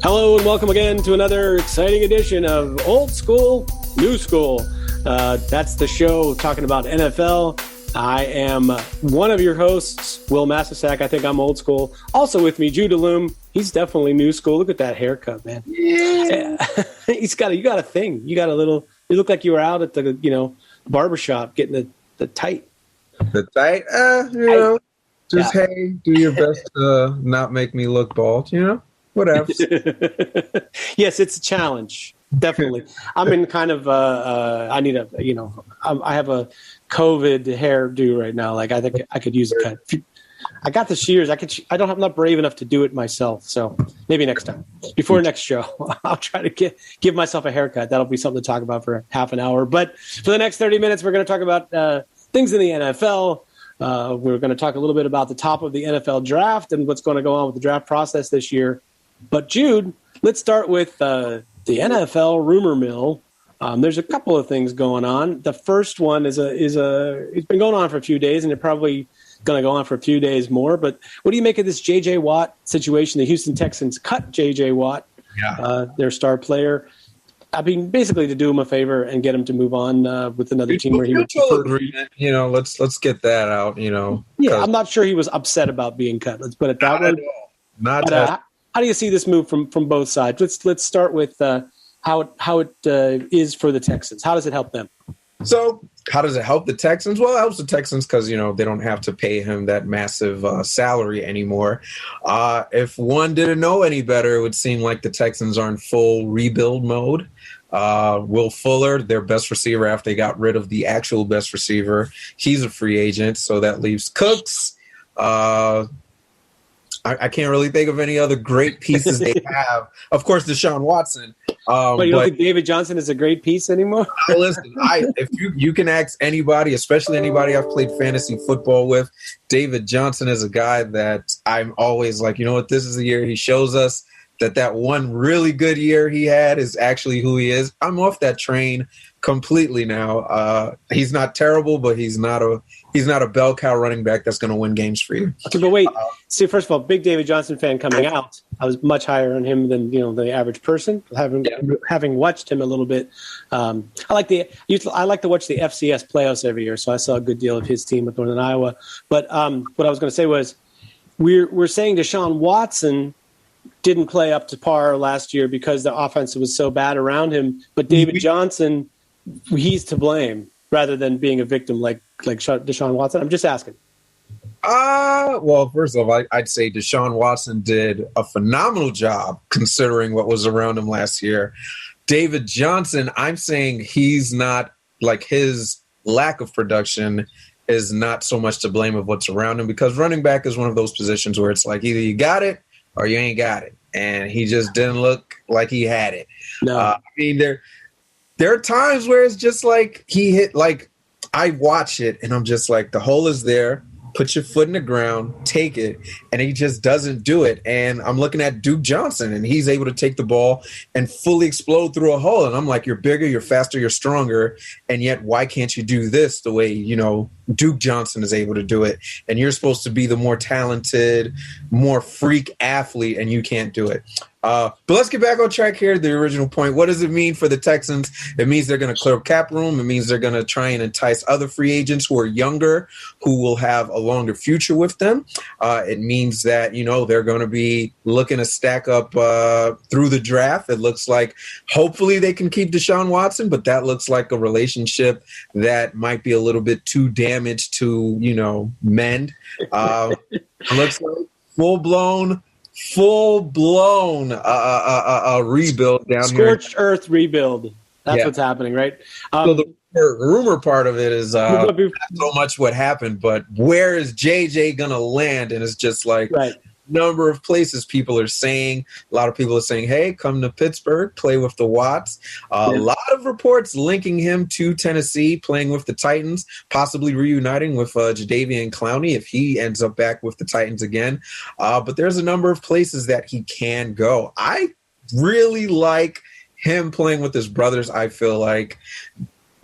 Hello and welcome again to another exciting edition of Old School, New School. That's the show talking about NFL. I am one of your hosts, Wil Masisak. I think I'm old school. Also with me, Jude Allume. He's definitely new school. Look at that haircut, man. Yeah. You got a thing. You look like you were out at the, barbershop getting the tight. The tight? Hey, do your best to not make me look bald, Whatever. Yes, it's a challenge. Definitely. I'm in kind of, I have a COVID hairdo right now. Like, I think I could use a cut. I got the shears. I'm not brave enough to do it myself. So maybe next time, before next show, I'll try to give myself a haircut. That'll be something to talk about for half an hour. But for the next 30 minutes, we're going to talk about things in the NFL. We're going to talk a little bit about the top of the NFL draft and what's going to go on with the draft process this year. But Jude, let's start with the NFL rumor mill. There's a couple of things going on. The first one is it's been going on for a few days, and it's probably going to go on for a few days more. But what do you make of this JJ Watt situation? The Houston Texans cut JJ Watt, their star player. I mean, basically to do him a favor and get him to move on with another team where he would agreement. Let's get that out. Yeah, I'm not sure he was upset about being cut. Let's put it that way. How do you see this move from both sides? Let's start with how it is for the Texans. How does it help them? So how does it help the Texans? Well, it helps the Texans because, they don't have to pay him that massive salary anymore. If one didn't know any better, it would seem like the Texans are in full rebuild mode. Will Fuller, their best receiver after they got rid of the actual best receiver, he's a free agent. So that leaves Cooks. I can't really think of any other great pieces they have. Of course, Deshaun Watson. But you don't think David Johnson is a great piece anymore? Listen, if you can ask anybody, especially anybody I've played fantasy football with, David Johnson is a guy that I'm always like, this is the year he shows us that one really good year he had is actually who he is. I'm off that train completely now. He's not terrible, but he's not a bell cow running back that's going to win games for you. Okay, but wait. See, first of all, big David Johnson fan coming out. I was much higher on him than the average person. Having watched him a little bit, I like to watch the FCS playoffs every year, so I saw a good deal of his team with Northern Iowa. But what I was going to say was, we're saying Deshaun Watson didn't play up to par last year because the offense was so bad around him. But David Johnson, he's to blame rather than being a victim like Deshaun Watson. I'm just asking. Well, first of all, I'd say Deshaun Watson did a phenomenal job considering what was around him last year. David Johnson, I'm saying he's not, like, his lack of production is not so much to blame of what's around him, because running back is one of those positions where it's like either you got it or you ain't got it. And he just didn't look like he had it. No. There are times where it's just like he hit, like, I watch it and I'm just like, the hole is there. Put your foot in the ground, take it, and he just doesn't do it. And I'm looking at Duke Johnson, and he's able to take the ball and fully explode through a hole. And I'm like, you're bigger, you're faster, you're stronger, and yet why can't you do this the way, Duke Johnson is able to do it? And you're supposed to be the more talented, more freak athlete, and you can't do it. But let's get back on track here to the original point. What does it mean for the Texans? It means they're going to clear cap room. It means they're going to try and entice other free agents who are younger, who will have a longer future with them. It means that, they're going to be looking to stack up through the draft. It looks like hopefully they can keep Deshaun Watson, but that looks like a relationship that might be a little bit too damaged to, mend. It looks like full-blown rebuild down here. Scorched earth rebuild. That's what's happening, right? So the rumor part of it is not so much what happened, but where is JJ going to land? And it's just like number of places people are saying. A lot of people are saying, hey, come to Pittsburgh, play with the Watts. A lot of reports linking him to Tennessee, playing with the Titans, possibly reuniting with Jadeveon Clowney if he ends up back with the Titans again. But there's a number of places that he can go. I really like him playing with his brothers. I feel like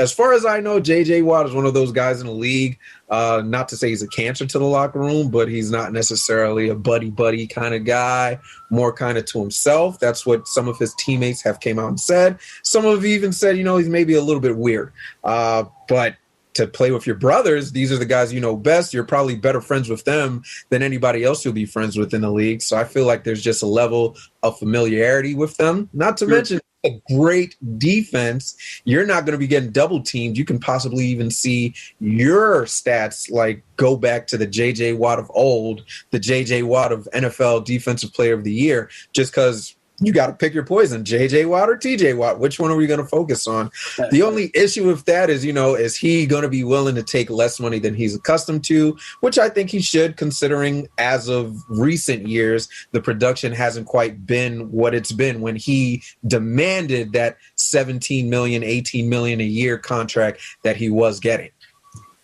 as far as I know, JJ Watt is one of those guys in the league. Not to say he's a cancer to the locker room, but he's not necessarily a buddy kind of guy, more kind of to himself. That's what some of his teammates have came out and said. Some have even said, he's maybe a little bit weird. But to play with your brothers, these are the guys you know best. You're probably better friends with them than anybody else you'll be friends with in the league. So I feel like there's just a level of familiarity with them. Not to mention a great defense. You're not going to be getting double teamed. You can possibly even see your stats like go back to the JJ Watt of old, the JJ Watt of NFL Defensive Player of the Year, just because you got to pick your poison, JJ Watt or TJ Watt. Which one are we going to focus on? The only issue with that is, is he going to be willing to take less money than he's accustomed to, which I think he should, considering as of recent years, the production hasn't quite been what it's been when he demanded that $17 million, $18 million a year contract that he was getting.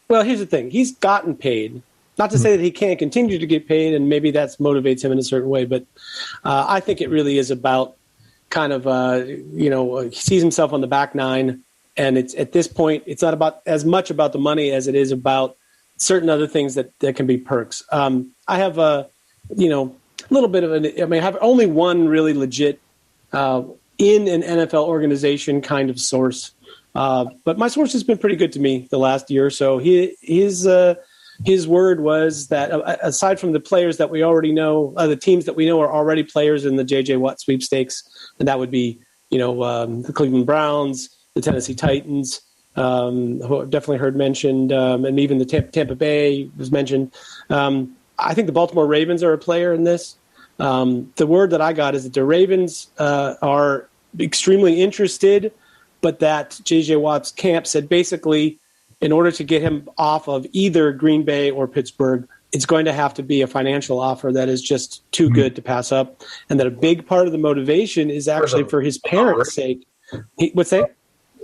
Well, here's the thing. He's gotten paid. Not to say that he can't continue to get paid, and maybe that motivates him in a certain way, but I think it really is about kind of, he sees himself on the back nine, and it's at this point, it's not about as much about the money as it is about certain other things that can be perks. I have a little bit of I have only one really legit in an NFL organization kind of source, but my source has been pretty good to me the last year or so. His word was that aside from the players that we already know, the teams that we know are already players in the JJ Watt sweepstakes, and that would be, the Cleveland Browns, the Tennessee Titans, who I've definitely heard mentioned, and even the Tampa Bay was mentioned. I think the Baltimore Ravens are a player in this. The word that I got is that the Ravens are extremely interested, but that JJ Watt's camp said basically, in order to get him off of either Green Bay or Pittsburgh, it's going to have to be a financial offer that is just too good to pass up. And that a big part of the motivation is actually for his parents' sake. What's that?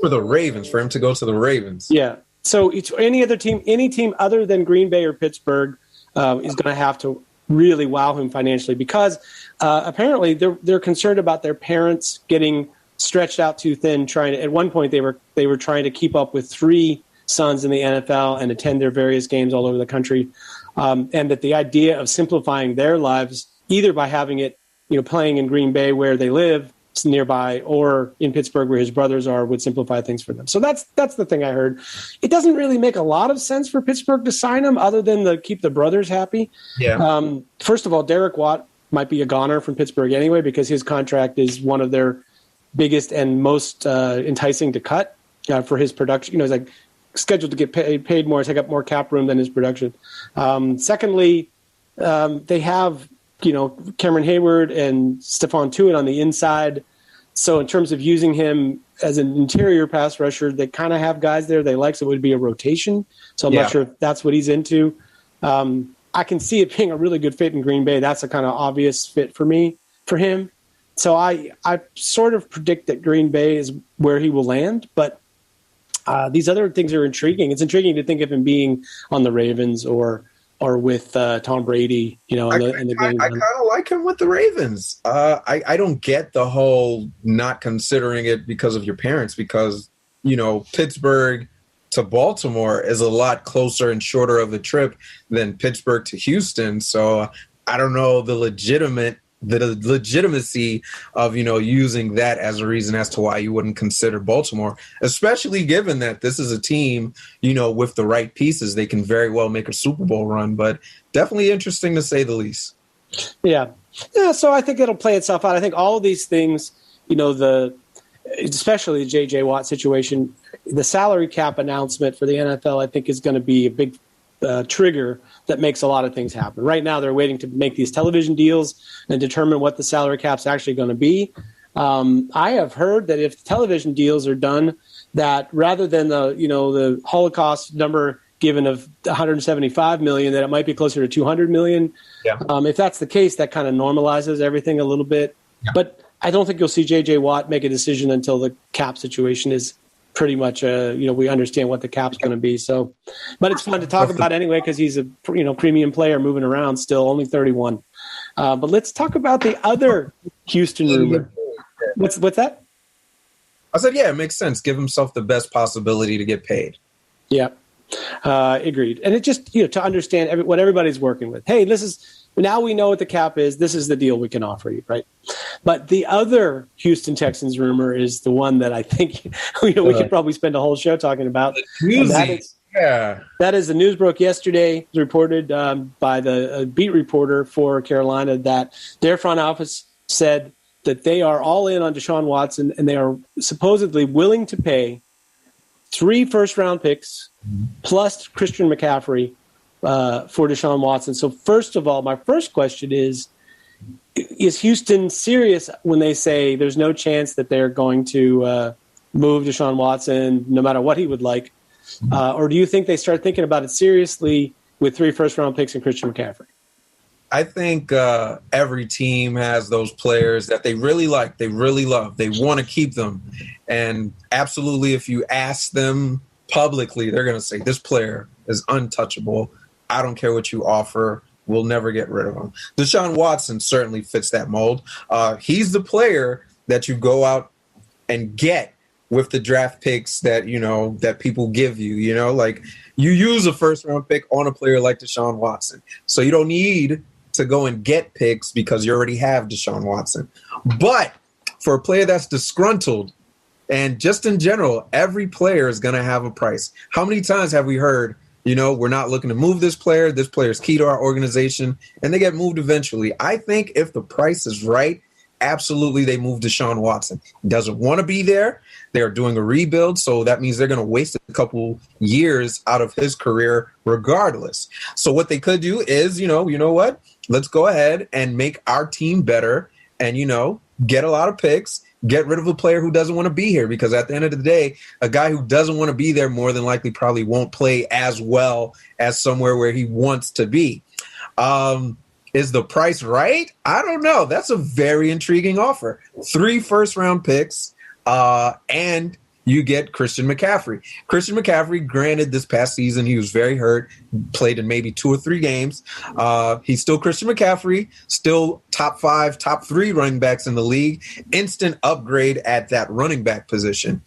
For the Ravens, for him to go to the Ravens. Yeah. So it's any team other than Green Bay or Pittsburgh is going to have to really wow him financially because apparently they're concerned about their parents getting stretched out too thin. At one point they were trying to keep up with 3 sons in the NFL and attend their various games all over the country, and that the idea of simplifying their lives, either by having it, playing in Green Bay where they live nearby, or in Pittsburgh where his brothers are, would simplify things for them. So that's the thing I heard. It doesn't really make a lot of sense for Pittsburgh to sign him, other than to keep the brothers happy. Yeah. First of all, Derek Watt might be a goner from Pittsburgh anyway because his contract is one of their biggest and most enticing to cut for his production. He's like scheduled to get paid more, take up more cap room than his production. Secondly, they have, Cameron Hayward and Stephon Tuitt on the inside. So in terms of using him as an interior pass rusher, they kind of have guys there they like, so it would be a rotation. So I'm not sure if that's what he's into. I can see it being a really good fit in Green Bay. That's a kind of obvious fit for him. So I sort of predict that Green Bay is where he will land, but these other things are intriguing. It's intriguing to think of him being on the Ravens or with Tom Brady, in the game. I kind of like him with the Ravens. I don't get the whole not considering it because of your parents, because, Pittsburgh to Baltimore is a lot closer and shorter of the trip than Pittsburgh to Houston. So I don't know the legitimacy of, using that as a reason as to why you wouldn't consider Baltimore, especially given that this is a team, with the right pieces, they can very well make a Super Bowl run, but definitely interesting to say the least. Yeah. So I think it'll play itself out. I think all of these things, especially the JJ Watt situation, the salary cap announcement for the NFL, I think is going to be a big trigger that makes a lot of things happen. Right now, they're waiting to make these television deals and determine what the salary cap's actually going to be. I have heard that if the television deals are done, that rather than the Holocaust number given of 175 million, that it might be closer to 200 million. Yeah. If that's the case, that kind of normalizes everything a little bit. Yeah. But I don't think you'll see JJ Watt make a decision until the cap situation is pretty much, we understand what the cap's going to be. So, but it's fun to talk about anyway, because he's a, premium player moving around still, only 31. But let's talk about the other Houston rumor. What's that? I said, yeah, it makes sense. Give himself the best possibility to get paid. Yeah, agreed. And it just, to understand what everybody's working with. Hey, now we know what the cap is. This is the deal we can offer you, right? But the other Houston Texans rumor is the one that I think we could probably spend a whole show talking about. That is the news broke yesterday. It was reported by the beat reporter for Carolina that their front office said that they are all in on Deshaun Watson, and they are supposedly willing to pay 3 first-round picks plus Christian McCaffrey for Deshaun Watson. So first of all, my first question is Houston serious when they say there's no chance that they're going to move Deshaun Watson no matter what he would like? Or do you think they start thinking about it seriously with 3 first-round picks and Christian McCaffrey? I think every team has those players that they really like, they really love, they want to keep them. And absolutely, if you ask them publicly, they're going to say, this player is untouchable. I don't care what you offer. We'll never get rid of him. Deshaun Watson certainly fits that mold. He's the player that you go out and get with the draft picks that, that people give you, like you use a first round pick on a player like Deshaun Watson. So you don't need to go and get picks because you already have Deshaun Watson. But for a player that's disgruntled, and just in general, every player is going to have a price. How many times have we heard, we're not looking to move this player is key to our organization, and they get moved eventually? I think if the price is right, absolutely they move Deshaun Watson. He doesn't want to be there. They're doing a rebuild, so that means they're going to waste a couple years out of his career regardless. So what they could do is, you know what? Let's go ahead and make our team better and, get a lot of picks, get rid of a player who doesn't want to be here, because at the end of the day, a guy who doesn't want to be there more than likely probably won't play as well as somewhere where he wants to be. Is the price right? I don't know. That's a very intriguing offer. 3 first-round picks, and you get Christian McCaffrey. Christian McCaffrey, granted, this past season he was very hurt, played in maybe 2 or 3 games. He's still Christian McCaffrey, still top 5, top 3 running backs in the league. Instant upgrade at that running back position.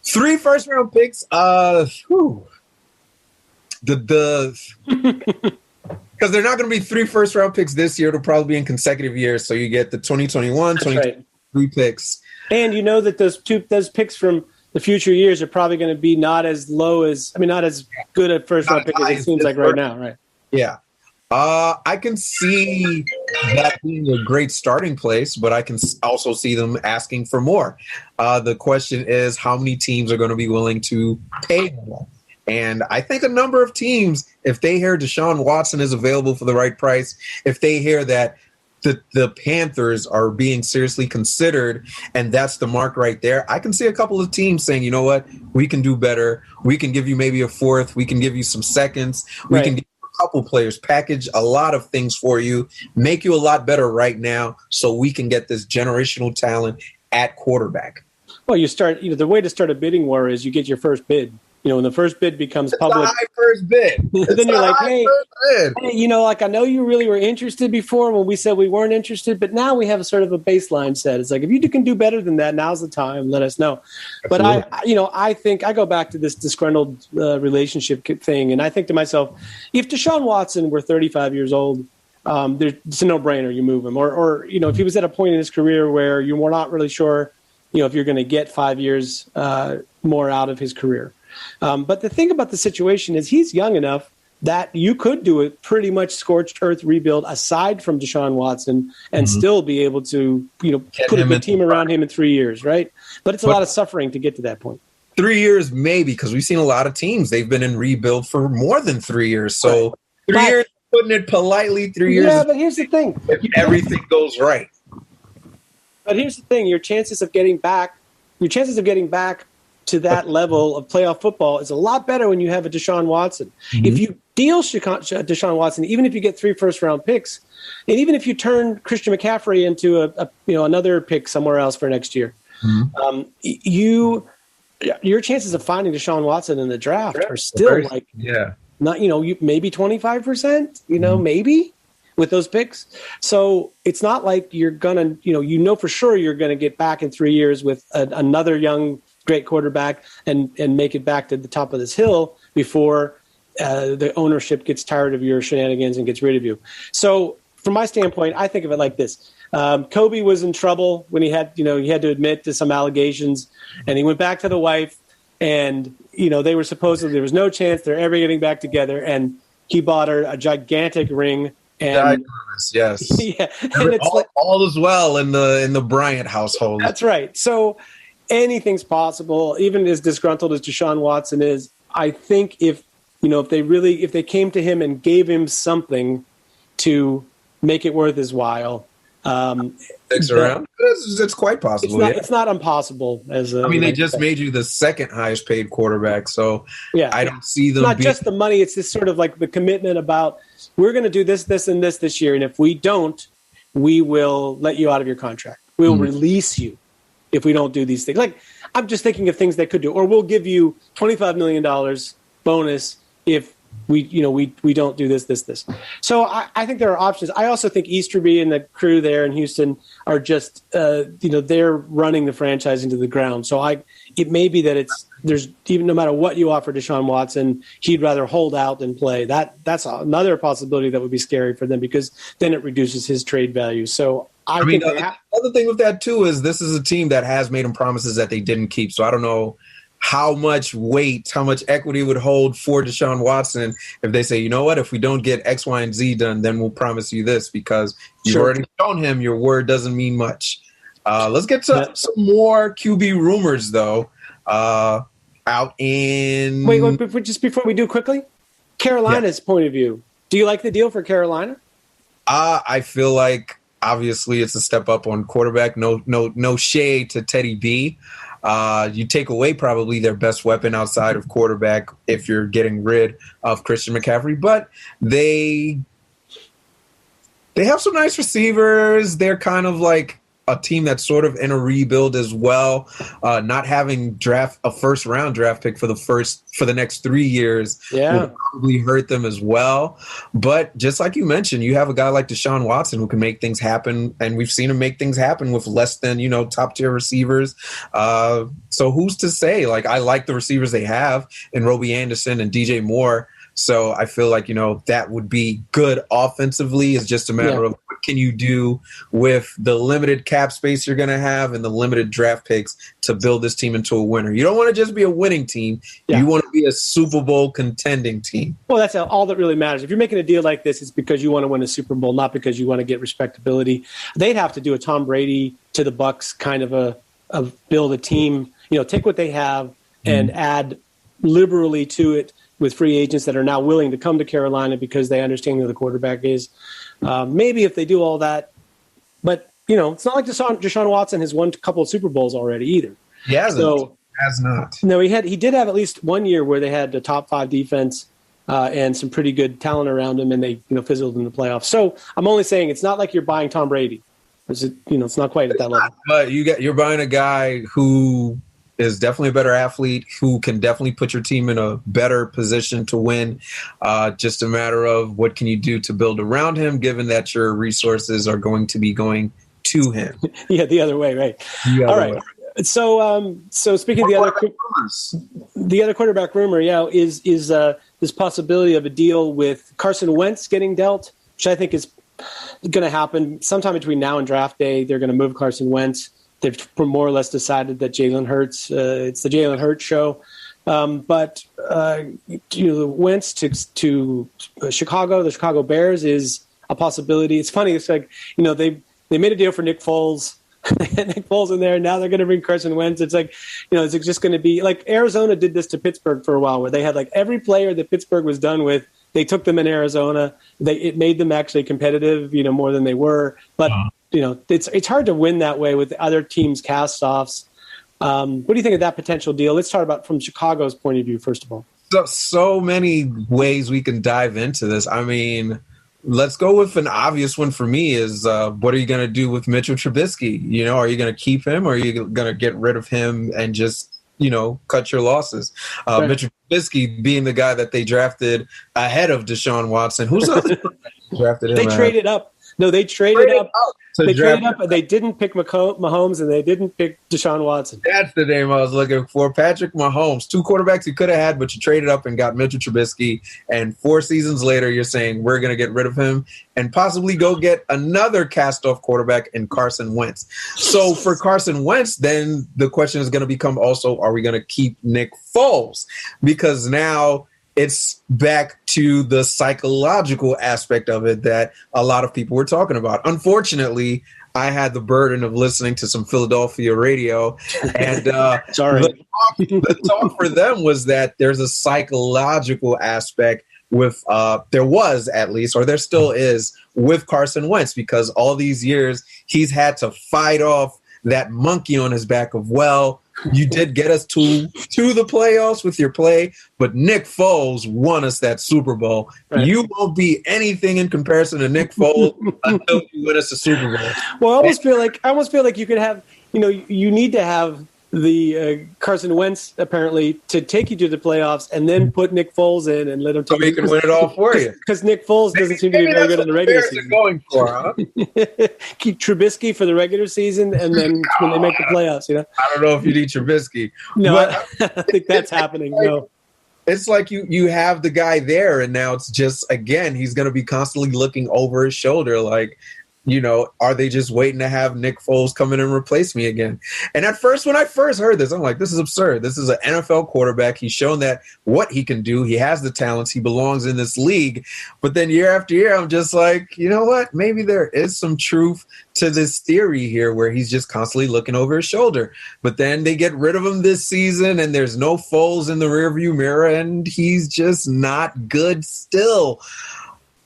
3 first-round picks. Because they're not going to be 3 first-round picks this year. It'll probably be in consecutive years. So you get the 2021, 2023 picks. And you know that those picks from the future years are probably going to be not as good a first-round pick as it seems like right now, right? Yeah. I can see that being a great starting place, but I can also see them asking for more. The question is how many teams are going to be willing to pay more? And I think a number of teams, if they hear Deshaun Watson is available for the right price, if they hear that the Panthers are being seriously considered and that's the mark right there, I can see a couple of teams saying, you know what, we can do better. We can give you maybe a 4th. We can give you some seconds. We can give you a couple players, package a lot of things for you, make you a lot better right now so we can get this generational talent at quarterback. Well, the way to start a bidding war is you get your first bid. When the first bid becomes public, the high first bid. Then you're like, hey, I know you really were interested before when we said we weren't interested, but now we have a sort of a baseline set. It's like, if you can do better than that, now's the time. Let us know. Absolutely. But I think I go back to this disgruntled relationship thing, and I think to myself, if Deshaun Watson were 35 years old, it's a no-brainer. You move him, or if he was at a point in his career where you were not really sure, if you're going to get 5 years more out of his career. But the thing about the situation is he's young enough that you could do a pretty much scorched earth rebuild aside from Deshaun Watson and still be able to, put a good team around him in 3 years, right? But it's a lot of suffering to get to that point. 3 years maybe, because we've seen a lot of teams, they've been in rebuild for more than 3 years. So 3 years, putting it politely, 3 years. Yeah, but here's the thing. If everything goes right. But here's the thing. Your chances of getting back to that level of playoff football is a lot better when you have a Deshaun Watson. If you deal Deshaun Watson, even if you get 3 first-round picks, and even if you turn Christian McCaffrey into another pick somewhere else for next year, your chances of finding Deshaun Watson in the draft are still maybe 25%, maybe. with those picks. So it's not like you're going to, for sure you're going to get back in 3 years with another young, great quarterback and make it back to the top of this hill before the ownership gets tired of your shenanigans and gets rid of you. So from my standpoint, I think of it like this. Kobe was in trouble when he had to admit to some allegations, and he went back to the wife, and, they were supposedly, there was no chance they're ever getting back together. And he bought her a gigantic ring. And yes. Yeah. And it's all is well in the Bryant household. That's right. So anything's possible, even as disgruntled as Deshaun Watson is. I think if they came to him and gave him something to make it worth his while, sticks around. It's quite possible. It's not impossible. They just made you the second highest paid quarterback, so I don't see them. It's not just the money; it's this sort of like the commitment about we're going to do this, and this year, and if we don't, we will let you out of your contract. We'll release you if we don't do these things. Like I'm just thinking of things they could do, or we'll give you $25 million bonus if we don't do this. So I think there are options. I also think Easterby and the crew there in Houston are just, they're running the franchise into the ground. So it may be that there's even no matter what you offer Deshaun Watson, he'd rather hold out than play. That's another possibility that would be scary for them because then it reduces his trade value. So I think the other thing with that too is this is a team that has made him promises that they didn't keep. So I don't know how much weight, how much equity would hold for Deshaun Watson if they say, you know what, if we don't get X, Y, and Z done, then we'll promise you this because you've already shown him your word doesn't mean much. Let's get to some more QB rumors, though. Out in... Wait, just before we do quickly, Carolina's point of view. Do you like the deal for Carolina? I feel like, obviously, it's a step up on quarterback. No shade to Teddy B. You take away probably their best weapon outside of quarterback if you're getting rid of Christian McCaffrey, but they have some nice receivers. They're kind of like a team that's sort of in a rebuild as well. Not having a first round draft pick for the next 3 years will probably hurt them as well. But just like you mentioned, you have a guy like Deshaun Watson who can make things happen, and we've seen him make things happen with less than top tier receivers. So who's to say? Like I like the receivers they have in Robbie Anderson and DJ Moore. So I feel like, that would be good offensively. It's just a matter of what can you do with the limited cap space you're going to have and the limited draft picks to build this team into a winner. You don't want to just be a winning team. Yeah. You want to be a Super Bowl contending team. Well, that's all that really matters. If you're making a deal like this, it's because you want to win a Super Bowl, not because you want to get respectability. They'd have to do a Tom Brady to the Bucks kind of a build a team, take what they have and add liberally to it, with free agents that are now willing to come to Carolina because they understand who the quarterback is. Maybe if they do all that. But, it's not like Deshaun Watson has won a couple of Super Bowls already either. He hasn't. Has not. No, he did have at least 1 year where they had a top 5 defense and some pretty good talent around him, and they fizzled in the playoffs. So I'm only saying it's not like you're buying Tom Brady. It's not quite at that level. But you're buying a guy who is definitely a better athlete, who can definitely put your team in a better position to win. Just a matter of what can you do to build around him, given that your resources are going to be going to him. Yeah, the other way, right? All right. So speaking of the other quarterback rumor, is this possibility of a deal with Carson Wentz getting dealt, which I think is going to happen sometime between now and draft day. They're going to move Carson Wentz. They've more or less decided that Jalen Hurts, it's the Jalen Hurts show. But Wentz to Chicago, the Chicago Bears is a possibility. It's funny. It's like, they made a deal for Nick Foles. They had Nick Foles in there. Now they're going to bring Carson Wentz. It's like, it's just going to be like Arizona did this to Pittsburgh for a while, where they had like every player that Pittsburgh was done with, they took them in Arizona. It made them actually competitive, more than they were. But it's hard to win that way with other teams' cast-offs. What do you think of that potential deal? Let's talk about from Chicago's point of view, first of all. So many ways we can dive into this. I mean, let's go with an obvious one for me is what are you going to do with Mitchell Trubisky? Are you going to keep him or are you going to get rid of him and just, cut your losses? Right. Mitchell Trubisky being the guy that they drafted ahead of Deshaun Watson. Who's the other drafted him. They traded up. No, they traded up. They traded up, and they didn't pick Mahomes, and they didn't pick Deshaun Watson. That's the name I was looking for. Patrick Mahomes. 2 quarterbacks you could have had, but you traded up and got Mitchell Trubisky. And 4 seasons later, you're saying we're going to get rid of him and possibly go get another cast-off quarterback in Carson Wentz. So for Carson Wentz, then the question is going to become also, are we going to keep Nick Foles? Because now it's back to the psychological aspect of it that a lot of people were talking about. Unfortunately, I had the burden of listening to some Philadelphia radio, and the talk for them was that there's a psychological aspect with there was at least, or there still is, with Carson Wentz, because all these years he's had to fight off that monkey on his back of, well, you did get us to the playoffs with your play, but Nick Foles won us that Super Bowl. Right. You won't be anything in comparison to Nick Foles until you win us the Super Bowl. Well, I almost feel like you could have, you need to have the Carson Wentz apparently to take you to the playoffs, and then put Nick Foles in and let him take. So he can win it all for you. Because Nick Foles doesn't seem to be very good in the regular season. Going for, huh? Keep Trubisky for the regular season, and then when they make the playoffs, I don't know if you need Trubisky. No, but I think that's happening. No. It's like you have the guy there, and now it's just, again, he's going to be constantly looking over his shoulder like, are they just waiting to have Nick Foles come in and replace me again? And at first, when I first heard this, I'm like, this is absurd. This is an NFL quarterback. He's shown that what he can do. He has the talents. He belongs in this league. But then year after year, I'm just like, you know what? Maybe there is some truth to this theory here where he's just constantly looking over his shoulder. But then they get rid of him this season, and there's no Foles in the rearview mirror, and he's just not good still.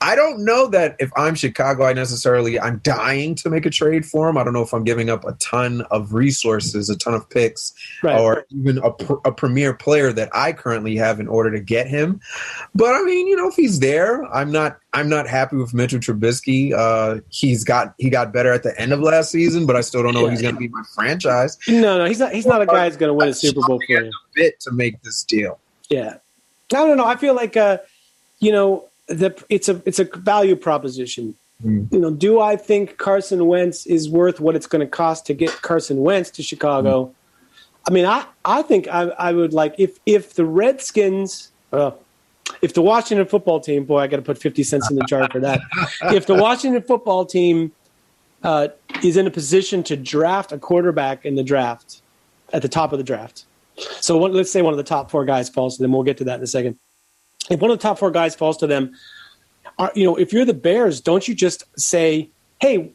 I don't know that if I'm Chicago, I'm dying to make a trade for him. I don't know if I'm giving up a ton of resources, a ton of picks, or even a premier player that I currently have in order to get him. But I mean, if he's there, I'm not happy with Mitchell Trubisky. He got better at the end of last season, but I still don't know if he's going to be my franchise. No, he's not a guy who's going to win a Super Bowl for you. A bit to make this deal. Yeah, I don't know. I feel like it's a value proposition. Do I think Carson Wentz is worth what it's going to cost to get Carson Wentz to Chicago? I mean, I think I would like if the Redskins, if the Washington football team, boy, I got to put 50 cents in the jar for that. If the Washington football team is in a position to draft a quarterback in the draft at the top of the draft, so let's say one of the top 4 guys falls to them. We'll get to that in a second. If one of the top 4 guys falls to them, if you're the Bears, don't you just say, hey,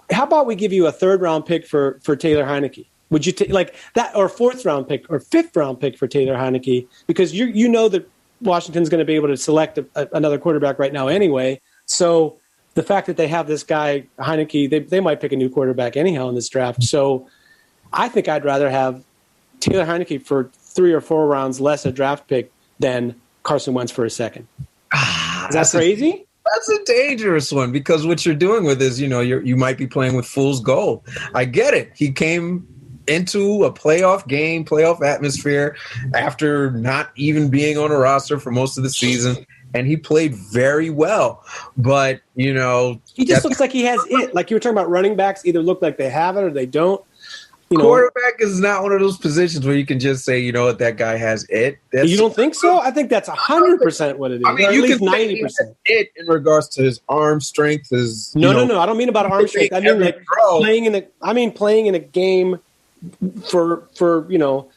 how about we give you a 3rd-round pick for Taylor Heineke? Would you take like that, or 4th-round pick or 5th-round pick for Taylor Heineke? Because you know that Washington's going to be able to select another quarterback right now anyway. So the fact that they have this guy, Heineke, they might pick a new quarterback anyhow in this draft. So I think I'd rather have Taylor Heineke for 3 or 4 rounds less a draft pick than Carson Wentz for a second. Is that crazy? That's a dangerous one, because what you're doing with is, you might be playing with fool's gold. I get it. He came into a playoff atmosphere after not even being on a roster for most of the season, and he played very well. But, he just looks like he has it. Like you were talking about, running backs either look like they have it or they don't. Quarterback is not one of those positions where you can just say, that guy has it. You don't think so? I think that's 100% what it is. I mean, you can 90% it in regards to his arm strength. No. I don't mean about arm strength. I mean like playing in a game for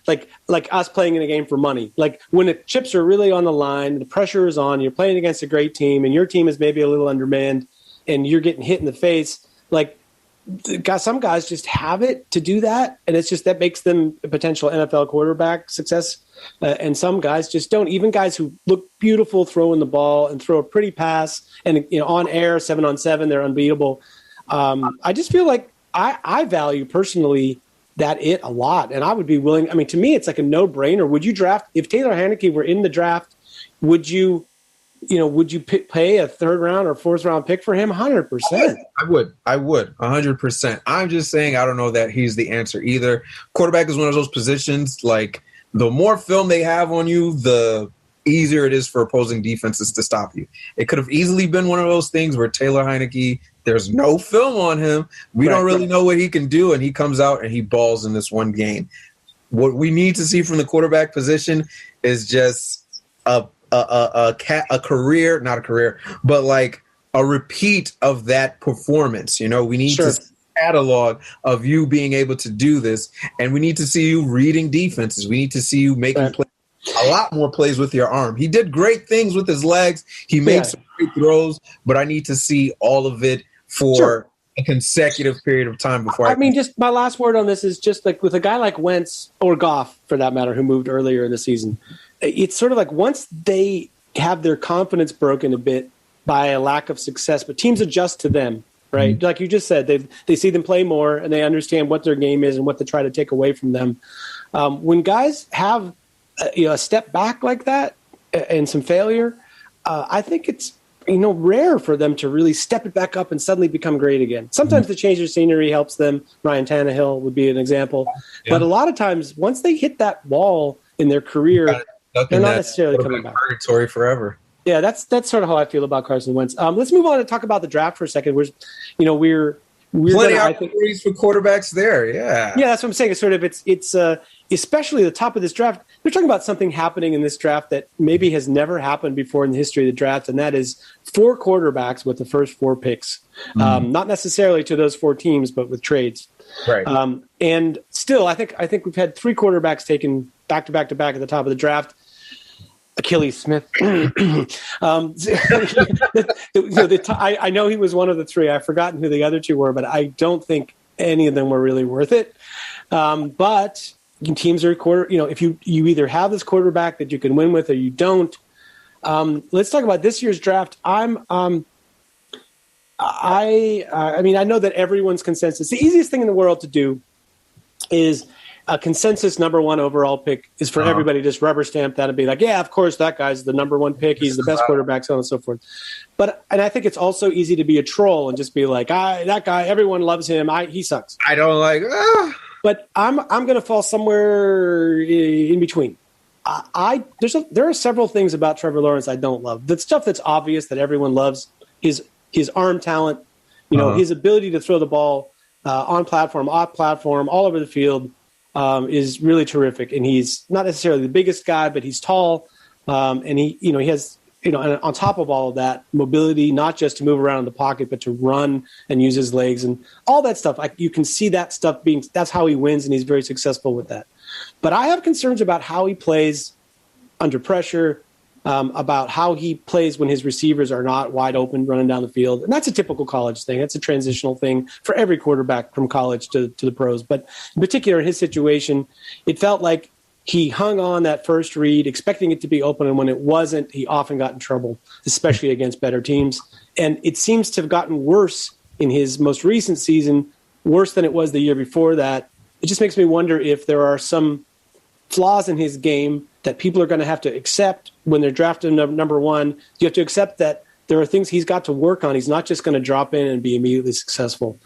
like us playing in a game for money. Like when the chips are really on the line, the pressure is on. You're playing against a great team, and your team is maybe a little undermanned, and you're getting hit in the face. Like, some guys just have it to do that, and it's just that makes them a potential NFL quarterback success. And some guys just don't. Even guys who look beautiful throwing the ball and throw a pretty pass, and on air 7-on-7, they're unbeatable. I just feel like I value personally that a lot, and I would be willing. I mean, to me, it's like a no-brainer. Would you draft if Taylor Heineke were in the draft? Would you pay a 3rd round or 4th round pick for him? 100%. I would 100%. I'm just saying, I don't know that he's the answer either. Quarterback is one of those positions, like the more film they have on you, the easier it is for opposing defenses to stop you. It could have easily been one of those things where Taylor Heineke, there's no film on him. We don't really know what he can do, and he comes out and he balls in this one game. What we need to see from the quarterback position is just a career, not a career, but like a repeat of that performance. We need to see a catalog of you being able to do this, and we need to see you reading defenses. We need to see you making a lot more plays with your arm. He did great things with his legs. He made some great throws, but I need to see all of it for a consecutive period of time before I mean, just my last word on this is just like with a guy like Wentz or Goff, for that matter, who moved earlier in the season, it's sort of like once they have their confidence broken a bit by a lack of success, but teams adjust to them, right? Mm-hmm. Like you just said, they see them play more and they understand what their game is and what to try to take away from them. When guys have a step back like that and some failure, I think it's rare for them to really step it back up and suddenly become great again. Sometimes the change of scenery helps them. Ryan Tannehill would be an example. Yeah. But a lot of times, once they hit that wall in their career, they're not necessarily coming back. Purgatory forever. Yeah, that's sort of how I feel about Carson Wentz. Let's move on and talk about the draft for a second. We're plenty of opportunities for quarterbacks there. Yeah, that's what I'm saying. It's sort of it's especially the top of this draft. They're talking about something happening in this draft that maybe has never happened before in the history of the draft, and that is 4 quarterbacks with the first 4 picks. Not necessarily to those 4 teams, but with trades. Right. And still, I think we've had 3 quarterbacks taken back to back to back at the top of the draft. Achilles Smith. I know he was one of the 3. I've forgotten who the other 2 were, but I don't think any of them were really worth it. But teams are if you either have this quarterback that you can win with or you don't. Let's talk about this year's draft. I know that everyone's consensus. The easiest thing in the world to do is a consensus number 1 overall pick is for everybody to just rubber stamp that and be like, yeah, of course, that guy's the number 1 pick. He's the best quarterback, so on and so forth. And I think it's also easy to be a troll and just be like, that guy, everyone loves him. He sucks. I don't like. But I'm going to fall somewhere in between. There are several things about Trevor Lawrence I don't love. The stuff that's obvious that everyone loves is his arm talent, his ability to throw the ball on platform, off platform, all over the field. Is really terrific, and he's not necessarily the biggest guy, but he's tall, and he has and on top of all of that, mobility, not just to move around in the pocket, but to run and use his legs and all that stuff. You can see that stuff that's how he wins, and he's very successful with that. But I have concerns about how he plays under pressure, about how he plays when his receivers are not wide open running down the field. And that's a typical college thing. That's a transitional thing for every quarterback from college to the pros. But in particular, in his situation, it felt like he hung on that first read, expecting it to be open. And when it wasn't, he often got in trouble, especially against better teams. And it seems to have gotten worse in his most recent season, worse than it was the year before that. It just makes me wonder if there are some flaws in his game that people are going to have to accept when they're drafting number 1. You have to accept that there are things he's got to work on. He's not just going to drop in and be immediately successful.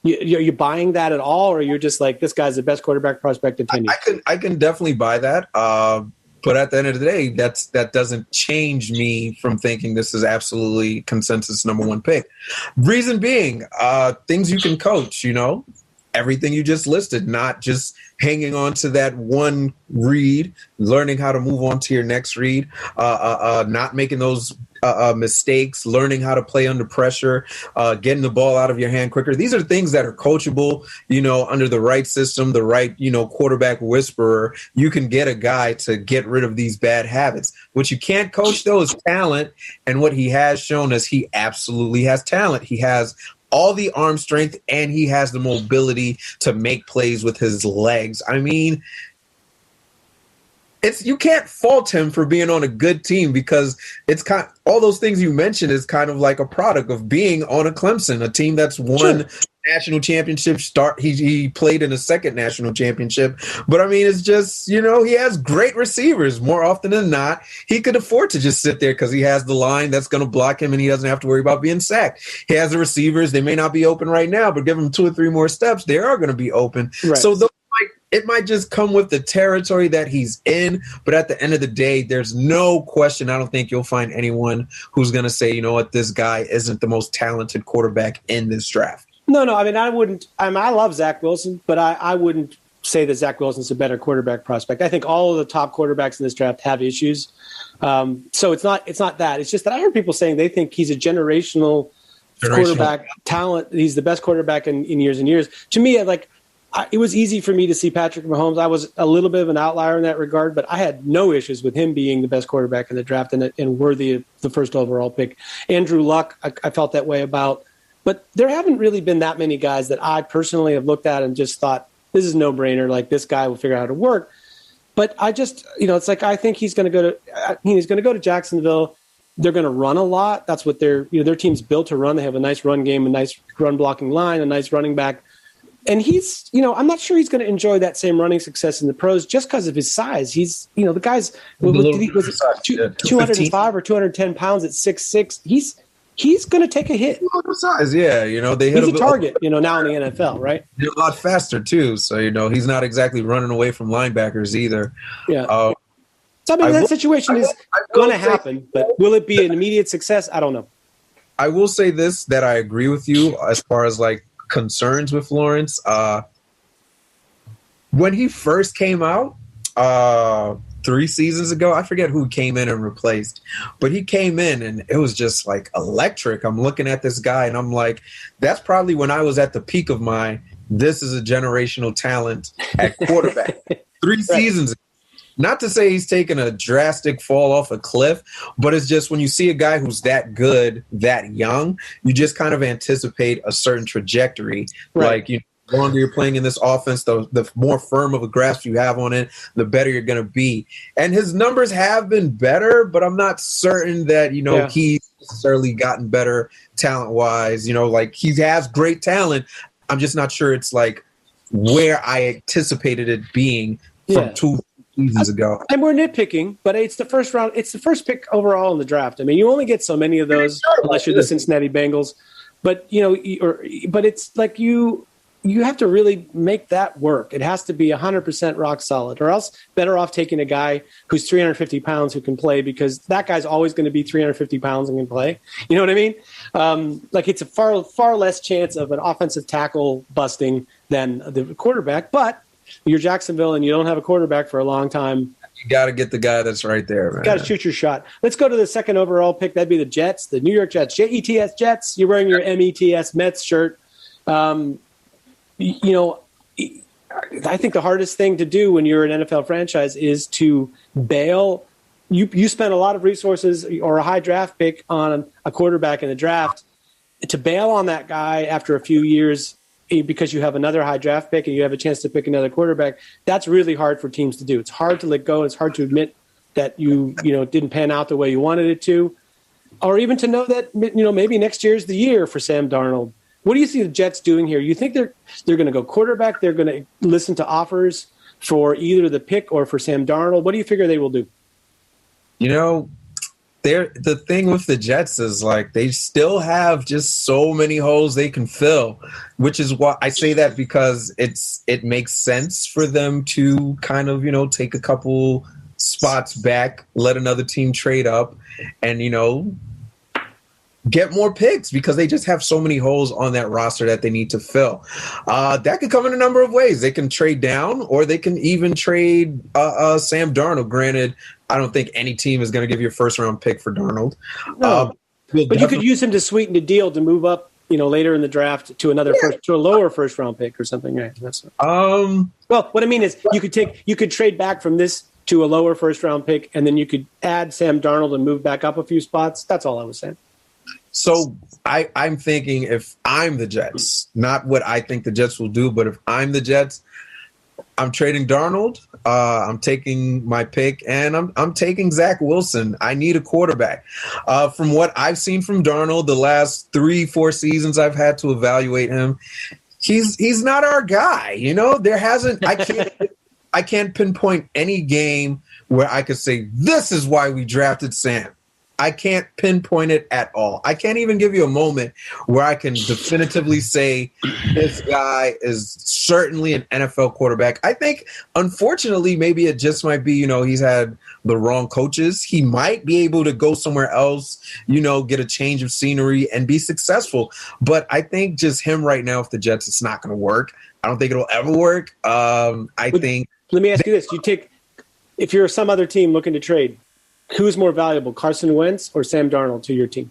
You buying that at all, or you're just like, this guy's the best quarterback prospect in 10 years? I can definitely buy that. But at the end of the day, that doesn't change me from thinking this is absolutely consensus number 1 pick. Reason being, things you can coach, everything you just listed, not just hanging on to that one read, learning how to move on to your next read, not making those mistakes, learning how to play under pressure, getting the ball out of your hand quicker. These are things that are coachable, under the right system, the right, quarterback whisperer. You can get a guy to get rid of these bad habits. What you can't coach, though, is talent. And what he has shown us, he absolutely has talent. He has all the arm strength, and he has the mobility to make plays with his legs. I mean, you can't fault him for being on a good team, because it's all those things you mentioned is kind of like a product of being on a Clemson, a team that's won national championship. He played in a second national championship, but I mean, it's just, he has great receivers. More often than not, he could afford to just sit there because he has the line that's going to block him, and he doesn't have to worry about being sacked. He has the receivers. They may not be open right now, but give him 2 or 3 more steps, they are going to be open. Right. So those it might just come with the territory that he's in. But at the end of the day, there's no question. I don't think you'll find anyone who's going to say, you know what, this guy isn't the most talented quarterback in this draft. No. I mean, I wouldn't. I love Zach Wilson, but I wouldn't say that Zach Wilson's a better quarterback prospect. I think all of the top quarterbacks in this draft have issues. So it's not that. It's just that I heard people saying they think he's a generational quarterback talent. He's the best quarterback in years and years. To me, it was easy for me to see Patrick Mahomes. I was a little bit of an outlier in that regard, but I had no issues with him being the best quarterback in the draft and worthy of the first overall pick. Andrew Luck, I felt that way about. But there haven't really been that many guys that I personally have looked at and just thought, this is no brainer. Like, this guy will figure out how to work. But I just, it's like, I think he's going to go to Jacksonville. They're going to run a lot. That's what their team's built to run. They have a nice run game, a nice run blocking line, a nice running back. And he's, I'm not sure he's going to enjoy that same running success in the pros just because of his size. He's, the guy's 205 or 210 pounds at 6'6". He's going to take a hit. Size, yeah. They hit he's a target, now in the NFL, right? They're a lot faster too. So, he's not exactly running away from linebackers either. Yeah. So, that situation is going to happen, but will it be an immediate success? I don't know. I will say this, that I agree with you as far as concerns with Lawrence. When he first came out, 3 seasons ago, I forget who came in and replaced, but he came in and it was just electric. I'm looking at this guy and I'm like, that's probably when I was at the peak of this is a generational talent at quarterback. 3 seasons ago. Not to say he's taken a drastic fall off a cliff, but it's just when you see a guy who's that good, that young, you just kind of anticipate a certain trajectory. Right. The longer you're playing in this offense, the more firm of a grasp you have on it, the better you're going to be. And his numbers have been better, but I'm not certain that, he's necessarily gotten better talent-wise. He has great talent. I'm just not sure it's where I anticipated it being from 2 seasons ago. And we're nitpicking, but it's the first round. It's the first pick overall in the draft. I mean, you only get so many of those unless you're the Cincinnati Bengals. But but it's you have to really make that work. It has to be 100% rock solid, or else better off taking a guy who's 350 pounds who can play, because that guy's always going to be 350 pounds and can play. You know what I mean? It's a far less chance of an offensive tackle busting than the quarterback. But you're Jacksonville and you don't have a quarterback for a long time. You got to get the guy that's right there, man. You got to shoot your shot. Let's go to the second overall pick. That'd be the Jets, the New York Jets, Jets, Jets. You're wearing your METS Mets shirt. I think the hardest thing to do when you're an NFL franchise is to bail. You spend a lot of resources or a high draft pick on a quarterback in the draft. To bail on that guy after a few years because you have another high draft pick and you have a chance to pick another quarterback, that's really hard for teams to do. It's hard to let go. It's hard to admit that you didn't pan out the way you wanted it to, or even to know that maybe next year's the year for Sam Darnold. What do you see the Jets doing here? You think they're going to go quarterback? They're going to listen to offers for either the pick or for Sam Darnold? What do you figure they will do? The thing with the Jets is they still have just so many holes they can fill, which is why I say that, because it makes sense for them to kind of, take a couple spots back, let another team trade up and, get more picks, because they just have so many holes on that roster that they need to fill. That could come in a number of ways. They can trade down, or they can even trade Sam Darnold. Granted, I don't think any team is going to give you a first-round pick for Darnold. No, but you could use him to sweeten the deal to move up, later in the draft to to a lower first-round pick or something. Right? Well, what I mean is you could trade back from this to a lower first-round pick, and then you could add Sam Darnold and move back up a few spots. That's all I was saying. So I'm thinking, if I'm the Jets, not what I think the Jets will do, but if I'm the Jets, I'm trading Darnold. I'm taking my pick, and I'm taking Zach Wilson. I need a quarterback. From what I've seen from Darnold the last 3-4 seasons I've had to evaluate him, he's not our guy. I can't pinpoint any game where I could say this is why we drafted Sam. I can't pinpoint it at all. I can't even give you a moment where I can definitively say this guy is certainly an NFL quarterback. I think, unfortunately, maybe it just might be, he's had the wrong coaches. He might be able to go somewhere else, get a change of scenery and be successful. But I think just him right now with the Jets, it's not going to work. I don't think it'll ever work. Let me ask you this. If you're some other team looking to trade, who's more valuable, Carson Wentz or Sam Darnold to your team?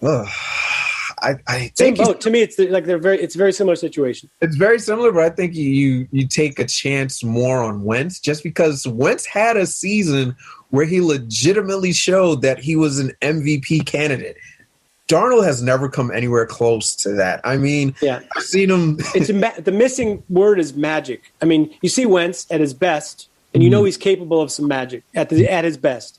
I Same think boat. To me, it's a very similar situation. It's very similar, but I think you take a chance more on Wentz just because Wentz had a season where he legitimately showed that he was an MVP candidate. Darnold has never come anywhere close to that. I mean, I've seen him. The missing word is magic. I mean, you see Wentz at his best, and he's capable of some magic at his best.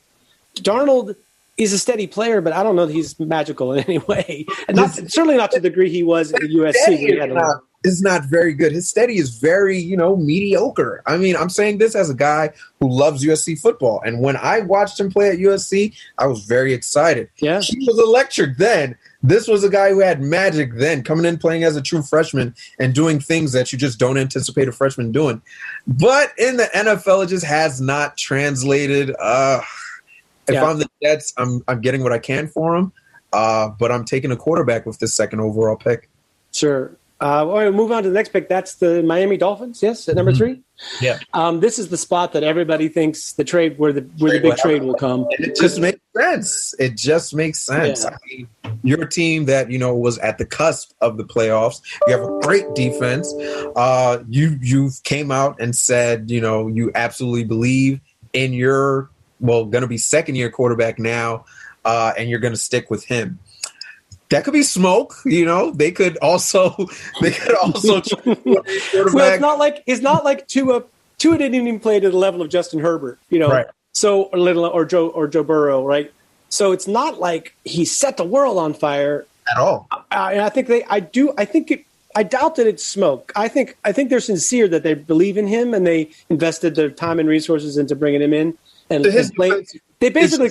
Darnold is a steady player, but I don't know that he's magical in any way. And certainly not to the degree he was at USC. Is not very good. His steady is very, mediocre. I mean, I'm saying this as a guy who loves USC football. And when I watched him play at USC, I was very excited. Yeah. He was electric then. This was a guy who had magic then, coming in playing as a true freshman and doing things that you just don't anticipate a freshman doing. But in the NFL, it just has not translated. If I'm the Jets, I'm getting what I can for him, but I'm taking a quarterback with this second overall pick. Sure. We'll move on to the next pick. That's the Miami Dolphins, yes, at number 3? Yeah. This is the spot that everybody thinks the trade where the big trade will come. And it just makes sense. It just makes sense. Yeah. I mean, you're a team that, was at the cusp of the playoffs. You have a great defense. You came out and said, you absolutely believe in your going to be second-year quarterback now, and you're going to stick with him. That could be smoke, They could also. Well, it's not like Tua didn't even play to the level of Justin Herbert, Right. So or Joe Burrow, right? So it's not like he set the world on fire at all. And I think I doubt that it's smoke. I think they're sincere that they believe in him and they invested their time and resources into bringing him in. And they basically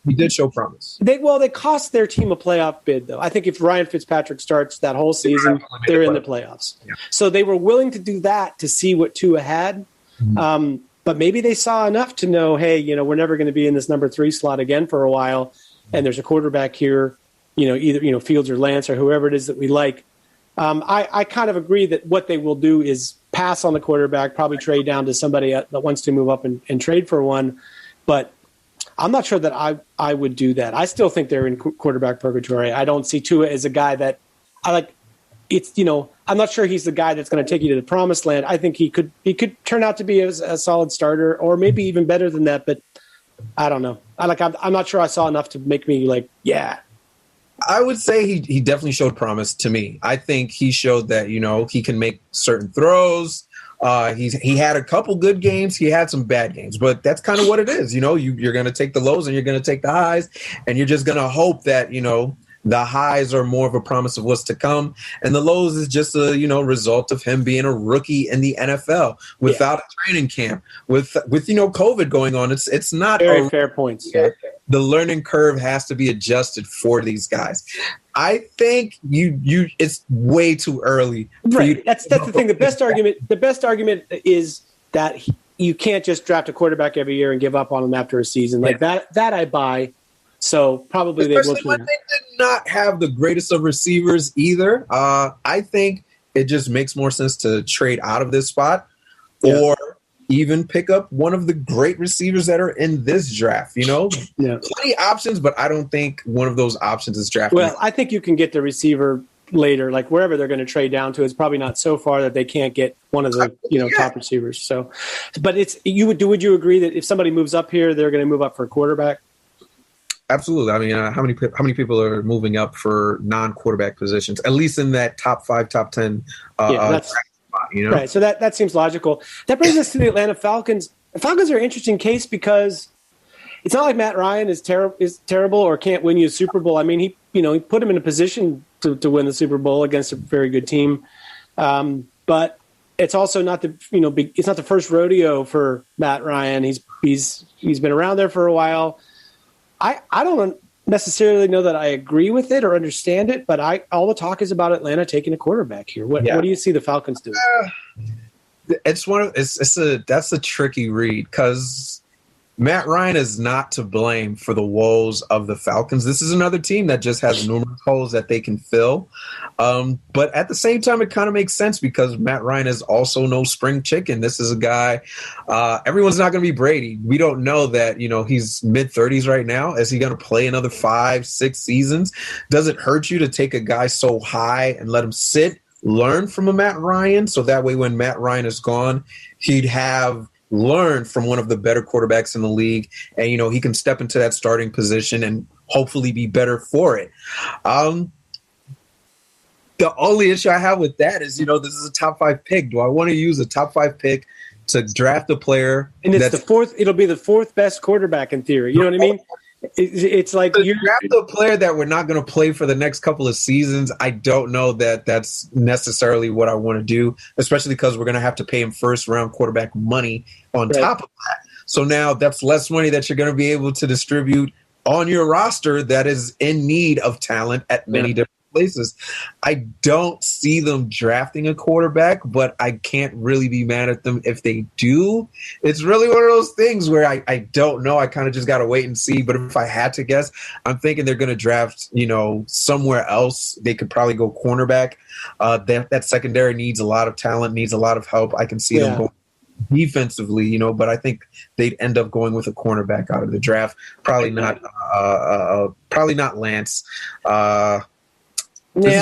he did show promise. They cost their team a playoff bid, though. I think if Ryan Fitzpatrick starts that whole season, they're in the playoffs. Yeah. So they were willing to do that to see what Tua had. Mm-hmm. But maybe they saw enough to know, hey, we're never going to be in this number 3 slot again for a while, and there's a quarterback here, either Fields or Lance or whoever it is that we like. I kind of agree that what they will do is pass on the quarterback, probably trade down to somebody that wants to move up and trade for one. But I'm not sure that I would do that. I still think they're in quarterback purgatory. I don't see Tua as a guy that I like. It's I'm not sure he's the guy that's going to take you to the promised land. I think he could turn out to be a solid starter, or maybe even better than that. But I don't know. I'm not sure I saw enough to make me like, yeah. I would say he definitely showed promise to me. I think he showed that he can make certain throws. He had a couple good games. He had some bad games, but that's kind of what it is. You're going to take the lows and you're going to take the highs, and you're just going to hope that the highs are more of a promise of what's to come, and the lows is just a result of him being a rookie in the NFL without a training camp, with COVID going on. It's not very fair points. Yeah. The learning curve has to be adjusted for these guys. I think it's way too early. Right. That's the thing. The best argument is that you can't just draft a quarterback every year and give up on him after a season like that. That I buy. So probably especially when they did not have the greatest of receivers either. I think it just makes more sense to trade out of this spot, or even pick up one of the great receivers that are in this draft. Plenty options, but I don't think one of those options is drafted. Well, I think you can get the receiver later, like wherever they're going to trade down to. It's probably not so far that they can't get one of the top receivers. So, but would you agree that if somebody moves up here, they're going to move up for a quarterback? Absolutely. I mean, how many people are moving up for non-quarterback positions, at least in that top 5, top 10? That's right. So that seems logical. That brings us to the Atlanta Falcons. The Falcons are an interesting case because it's not like Matt Ryan is terrible or can't win you a Super Bowl. I mean, he put him in a position to win the Super Bowl against a very good team. But it's also not it's not the first rodeo for Matt Ryan. He's been around there for a while. I don't necessarily know that I agree with it or understand it, but all the talk is about Atlanta taking a quarterback here. What do you see the Falcons doing? That's a tricky read because Matt Ryan is not to blame for the woes of the Falcons. This is another team that just has numerous holes that they can fill. But at the same time, it kind of makes sense because Matt Ryan is also no spring chicken. This is a guy, everyone's not going to be Brady. We don't know that, he's mid-30s right now. Is he going to play another 5-6 seasons? Does it hurt you to take a guy so high and let him sit, learn from a Matt Ryan? So that way when Matt Ryan is gone, he'd have learn from one of the better quarterbacks in the league, and he can step into that starting position and hopefully be better for it. The only issue I have with that is this is a top 5 pick. Do I want to use a top 5 pick to draft a player? And it's the fourth. It'll be the fourth best quarterback in theory. You know what I mean? It's like you draft a player that we're not going to play for the next couple of seasons. I don't know that that's necessarily what I want to do, especially because we're going to have to pay him first round quarterback money on top of that. So now that's less money that you're going to be able to distribute on your roster that is in need of talent at many different places. I don't see them drafting a quarterback, but I can't really be mad at them if they do. It's really one of those things where I don't know. I kind of just got to wait and see. But if I had to guess, I'm thinking they're going to draft, somewhere else. They could probably go cornerback. That secondary needs a lot of talent, needs a lot of help. I can see them going defensively, but I think they'd end up going with a cornerback out of the draft. Probably not Lance. I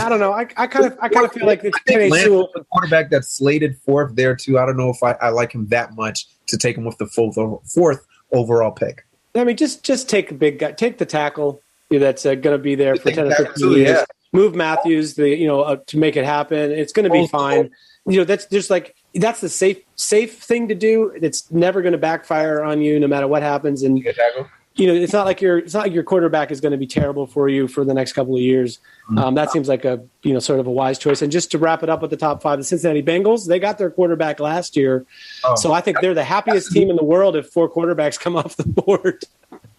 don't know. I kind of feel like it's Lance is a quarterback that's slated 4th there too. I don't know if I like him that much to take him with the 4th overall pick. I mean, just take a big guy, take the tackle that's going to be there for 10 or 15 years. Yeah. Move Matthews, to make it happen. It's going to be fine. That's just like that's the safe thing to do. It's never going to backfire on you, no matter what happens. And it's not like your quarterback is going to be terrible for you for the next couple of years. That seems like a sort of a wise choice. And just to wrap it up with the top 5, the Cincinnati Bengals, they got their quarterback last year, so I think they're the happiest team in the world if 4 quarterbacks come off the board.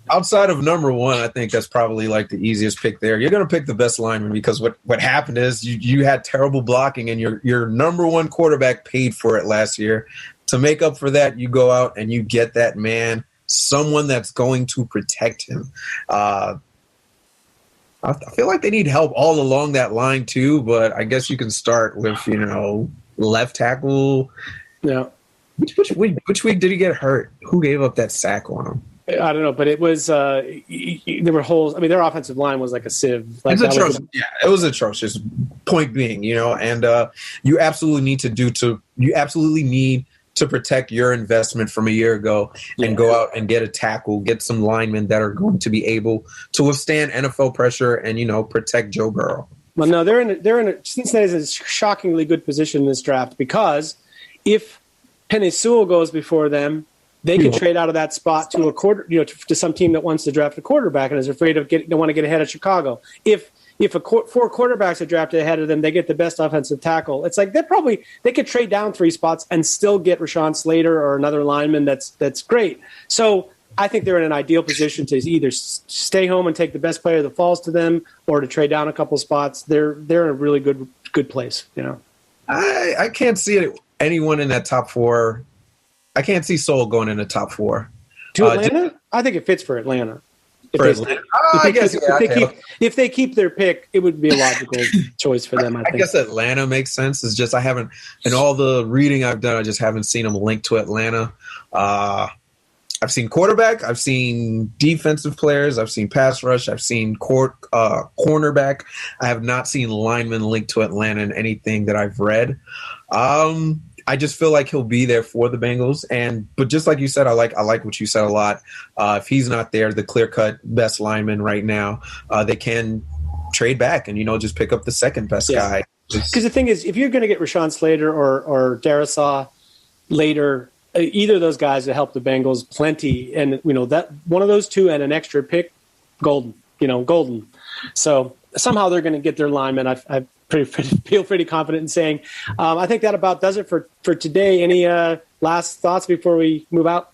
Outside of number 1, I think that's probably like the easiest pick there. You're going to pick the best lineman because what happened is you had terrible blocking and your number 1 quarterback paid for it last year. To make up for that, you go out and you get that man, someone that's going to protect him. I feel like they need help all along that line too, but I guess you can start with, left tackle. Yeah. Which week did he get hurt? Who gave up that sack on him? I don't know, but it was there were holes. I mean, their offensive line was like a sieve. Like, it's atrocious. It was atrocious. Point being, and you absolutely need to protect your investment from a year ago and go out and get a tackle, get some linemen that are going to be able to withstand NFL pressure and, protect Joe Burrow. Well, no, Cincinnati's in a shockingly good position in this draft because if Penei Sewell goes before them, they could trade out of that spot to to some team that wants to draft a quarterback and is afraid of they want to get ahead of Chicago. If 4 quarterbacks are drafted ahead of them, they get the best offensive tackle. It's like they could trade down 3 spots and still get Rashawn Slater or another lineman that's great. So I think they're in an ideal position to either stay home and take the best player that falls to them, or to trade down a couple spots. They're in a really good place. I can't see anyone in that top 4. I can't see Sewell going in the top 4. To Atlanta? I think it fits for Atlanta. If they keep their pick, it would be a logical choice for them. I think. Guess Atlanta makes sense. It's just I haven't, in all the reading I've done, I just haven't seen them linked to Atlanta. I've seen quarterback, I've seen defensive players, I've seen pass rush, I've seen cornerback. I have not seen linemen linked to Atlanta in anything that I've read. I just feel like he'll be there for the Bengals, but just like you said, I like what you said a lot. If he's not there, the clear-cut best lineman right now, they can trade back and just pick up the second best guy. Because the thing is, if you're going to get Rashawn Slater or Darisaw later, either of those guys to help the Bengals plenty, and that one of those two and an extra pick, golden. So somehow they're going to get their lineman. I feel pretty confident in saying. I think that about does it for today. Any last thoughts before we move out?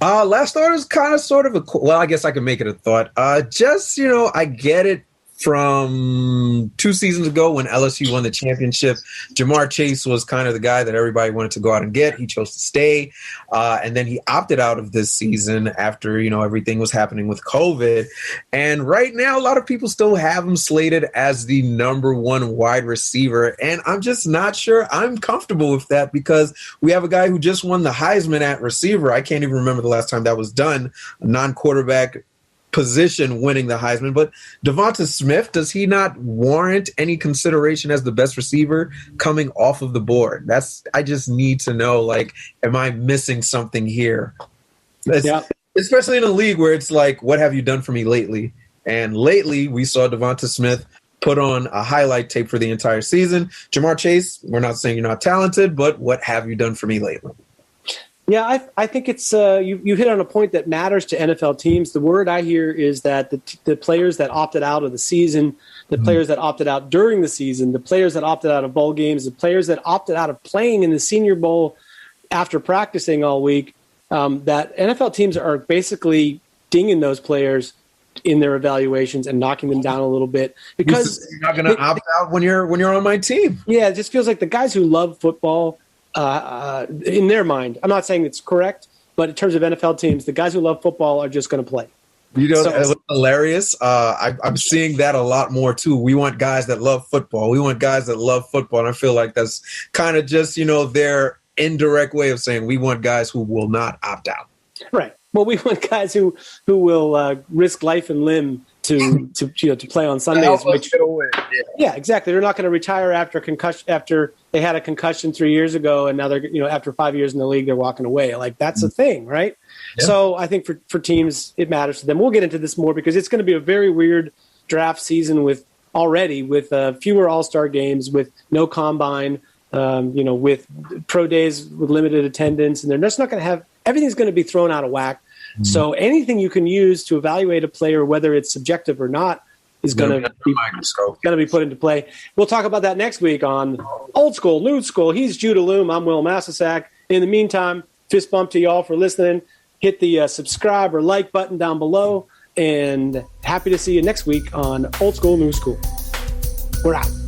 Last thought is kind of sort of well, I guess I can make it a thought. Just, I get it from 2 seasons ago when LSU won the championship. Jamar Chase was kind of the guy that everybody wanted to go out and get. He chose to stay. And then he opted out of this season after, everything was happening with COVID. And right now, a lot of people still have him slated as the number 1 wide receiver. And I'm just not sure I'm comfortable with that because we have a guy who just won the Heisman at receiver. I can't even remember the last time that was done. A non-quarterback position winning the Heisman, but Devonta Smith, does he not warrant any consideration as the best receiver coming off of the board? I just need to know, am I missing something here? Especially in a league where it's like, what have you done for me lately? And lately we saw Devonta Smith put on a highlight tape for the entire season. Jamar Chase, we're not saying you're not talented, but what have you done for me lately? Yeah, I think it's you hit on a point that matters to NFL teams. The word I hear is that the players that opted out of the season, the players that opted out during the season, the players that opted out of bowl games, the players that opted out of playing in the Senior Bowl after practicing all week, that NFL teams are basically dinging those players in their evaluations and knocking them down a little bit because you're not going to opt out when you're on my team. Yeah, it just feels like the guys who love football. In their mind, I'm not saying it's correct, but in terms of NFL teams, the guys who love football are just going to play. It's hilarious. I'm seeing that a lot more too. We want guys that love football. And I feel like that's kind of just, their indirect way of saying we want guys who will not opt out. Right. Well, we want guys who will risk life and limb to play on Sundays. Yeah, exactly. They're not going to retire after they had a concussion 3 years ago, and now they're after 5 years in the league they're walking away. Like that's a thing, right? Yeah. So I think for teams it matters to them. We'll get into this more because it's going to be a very weird draft season with fewer All-Star games, with no combine, with pro days with limited attendance, and they're just not going to have everything's going to be thrown out of whack. Mm-hmm. So anything you can use to evaluate a player, whether it's subjective or not, is going to be put into play. We'll talk about that next week on Old School, New School. He's Jude Allume. I'm Wil Masisak. In the meantime, fist bump to y'all for listening. Hit the subscribe or like button down below. And happy to see you next week on Old School, New School. We're out.